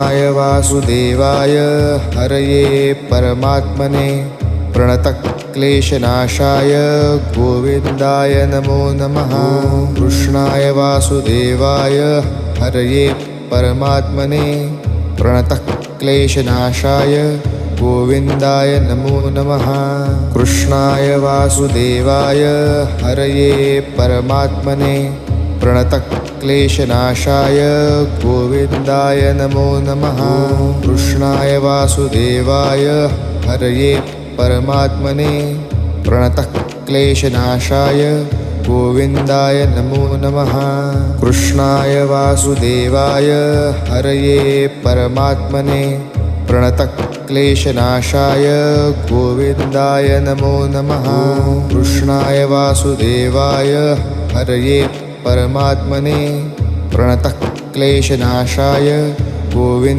वासुदेवाय हरये परमात्मने प्रणतक्लेशनाशाय गोविन्दाय नमो नमः। कृष्णाय वासुदेवाय हरये परमात्मने प्रणतक्लेशनाशाय गोविन्दाय नमो नमः। कृष्णाय वासुदेवाय हरये परमात्मने प्रणतक्लेशनाशाय गोविन्दाय नमो नमः। कृष्णाय वासुदेवाय हरये परमात्मने प्रणतक्लेशनाशाय गोविन्दाय नमो नमः। कृष्णाय वासुदेवाय हरये परमात्मने प्रणतक्लेशनाशाय गोविन्दाय नमो नमः। कृष्णाय वासुदेवाय हरये परमात्मने प्रणतक्लेशनाशाय गोविन्द